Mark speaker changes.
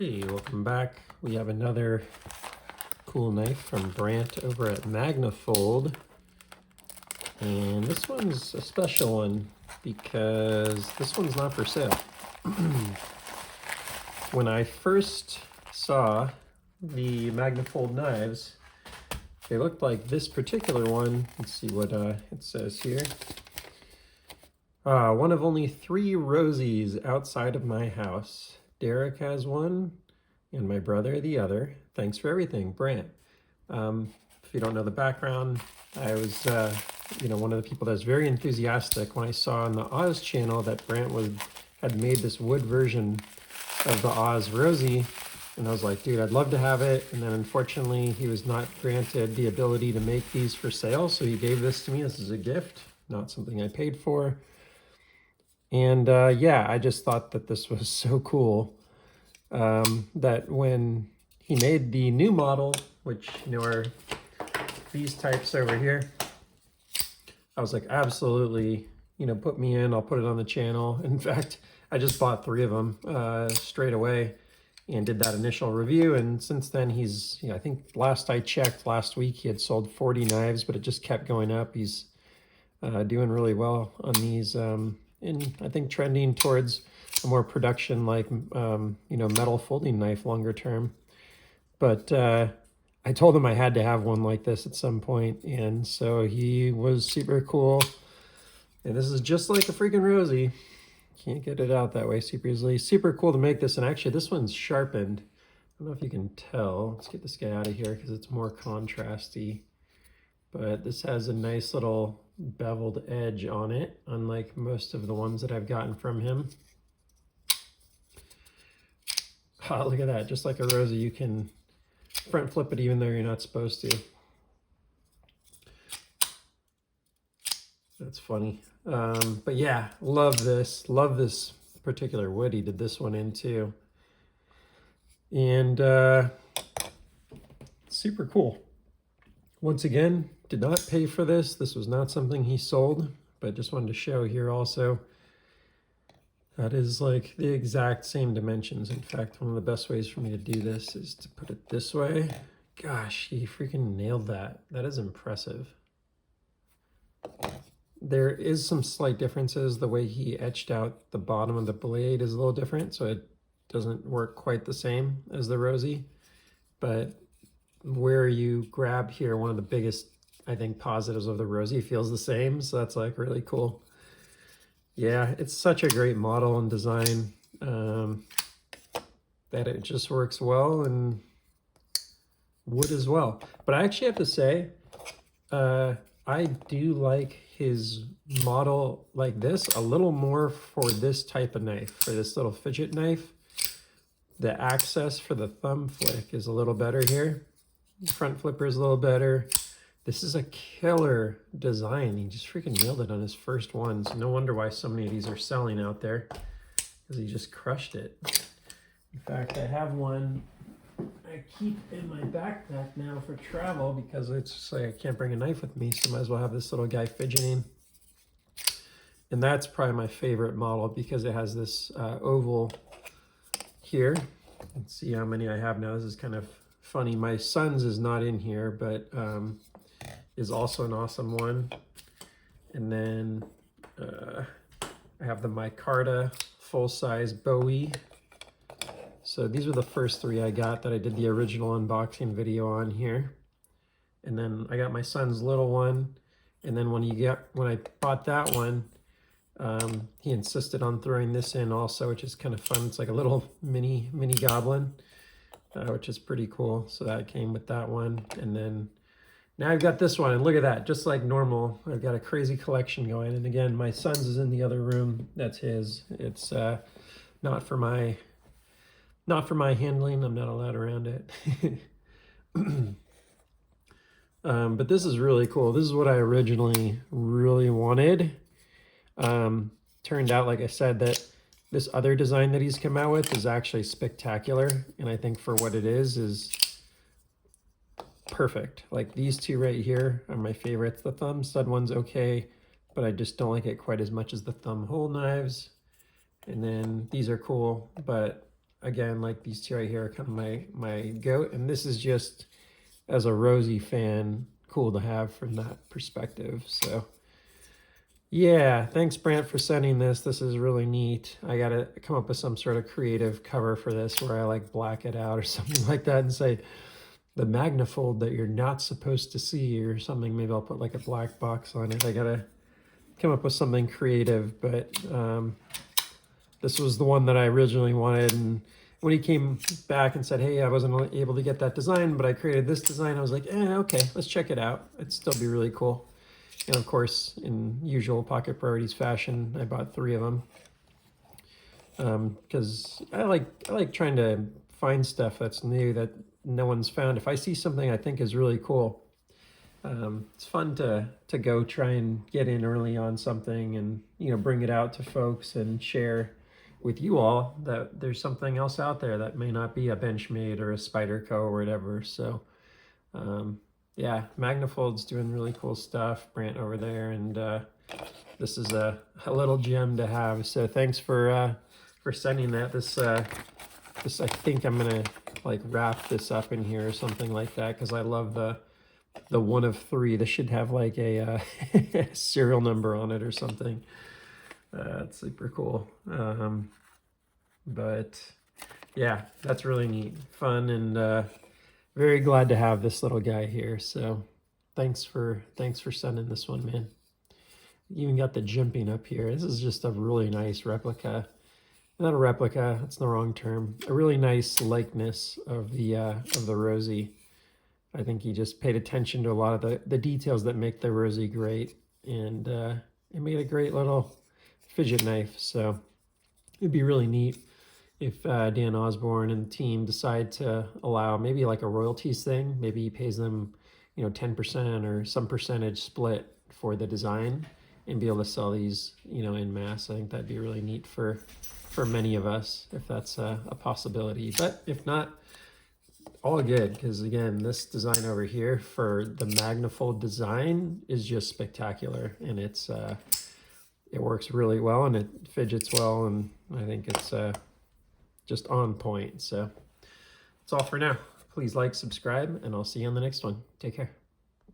Speaker 1: Hey, welcome back. We have another cool knife from Brant over at Magnafold. And this one's a special one because this one's not for sale. When I first saw the Magnafold knives, they looked like this particular one. Let's see what it says here. One of only 3 Rosies outside of my house. Derek has one, and my brother the other. Thanks for everything, Brant. If you don't know the background, I was, one of the people that was very enthusiastic when I saw on the Oz channel that Brant had made this wood version of the Oz Rosie, and I was like, dude, I'd love to have it. And then unfortunately, he was not granted the ability to make these for sale, so he gave this to me. This is a gift, not something I paid for. And yeah, I just thought that this was so cool that when he made the new model, which are these types over here, I was like, absolutely, put me in, I'll put it on the channel. In fact, I just bought 3 of them straight away and did that initial review. And since then he's, I think last I checked last week, he had sold 40 knives, but it just kept going up. He's doing really well on these. And I think trending towards a more production like, metal folding knife longer term. But I told him I had to have one like this at some point, and so he was super cool. And this is just like a freaking Rosie. Can't get it out that way super easily. Super cool to make this, and actually this one's sharpened. I don't know if you can tell. Let's get this guy out of here because it's more contrasty. But this has a nice little beveled edge on it, unlike most of the ones that I've gotten from him. Oh, look at that. Just like a Rosie, you can front flip it even though you're not supposed to. That's funny. But yeah, love this. Love this particular wood. He did this one in too. And super cool. Once again, did not pay for this. This was not something he sold, but just wanted to show here also. That is like the exact same dimensions. In fact, one of the best ways for me to do this is to put it this way. Gosh, he freaking nailed that. That is impressive. There is some slight differences. The way he etched out the bottom of the blade is a little different, so it doesn't work quite the same as the Rosie. But where you grab here, one of the biggest, I think, positives of the Rosie feels the same, so that's like really cool. Yeah, it's such a great model and design that it just works well, and wood as well. But I actually have to say, I do like his model like this a little more for this type of knife, for this little fidget knife. The access for the thumb flick is a little better here. Front flipper is a little better. This is a killer design. He just freaking nailed it on his first one. So no wonder why so many of these are selling out there, because he just crushed it. In fact, I have one I keep in my backpack now for travel because it's just like I can't bring a knife with me, so I might as well have this little guy fidgeting. And that's probably my favorite model because it has this oval here. Let's see how many I have now. This is kind of funny. My son's is not in here, but is also an awesome one. And then I have the Micarta full-size Bowie. So these are the first 3 I got that I did the original unboxing video on here. And then I got my son's little one. And then when I bought that one, he insisted on throwing this in also, which is kind of fun. It's like a little mini goblin, which is pretty cool. So that came with that one. And then now I've got this one, and look at that, just like normal. I've got a crazy collection going. And again, my son's is in the other room. That's his. It's not for my handling. I'm not allowed around it. But this is really cool. This is what I originally really wanted. Turned out, like I said, that this other design that he's come out with is actually spectacular. And I think for what it is perfect. Like these 2 right here are my favorites. The thumb stud one's okay, but I just don't like it quite as much as the thumb hole knives. And then these are cool, but again, like these two right here are kind of my goat. And this is just, as a Rosie fan, cool to have from that perspective. So yeah, thanks Brant for sending this. This is really neat. I gotta come up with some sort of creative cover for this where I like black it out or something like that and say the Magnafold that you're not supposed to see or something. Maybe I'll put like a black box on it. I gotta come up with something creative, but this was the one that I originally wanted. And when he came back and said, hey, I wasn't able to get that design, but I created this design, I was like, okay, let's check it out. It'd still be really cool. And of course, in usual Pocket Priorities fashion, I bought 3 of them. Because I like trying to find stuff that's new that no one's found. If I see something I think is really cool, it's fun to go try and get in early on something and, you know, bring it out to folks and share with you all that there's something else out there that may not be a Benchmade or a Spyderco or whatever. So yeah, Magnafold's doing really cool stuff. Brant over there, and this is a little gem to have. So thanks for sending that. This I think I'm gonna like wrap this up in here or something like that because I love the 1 of 3. This should have like a serial number on it or something. It's super cool. But yeah, that's really neat, fun, and very glad to have this little guy here. So thanks for sending this one, man. You even got the jimping up here. This is just a really nice replica. Not a replica, that's the wrong term. A really nice likeness of the Rosie. I think he just paid attention to a lot of the details that make the Rosie great, and it made a great little fidget knife. So it'd be really neat if Dan Osborne and the team decide to allow maybe like a royalties thing. Maybe he pays them, you know, 10% or some percentage split for the design and be able to sell these, you know, in mass. I think that'd be really neat for many of us if that's a possibility. But if not, all good, because again, this design over here for the Magnafold design is just spectacular, and it's it works really well and it fidgets well, and I think it's just on point. So that's all for now. Please like, subscribe, and I'll see you on the next one. Take care.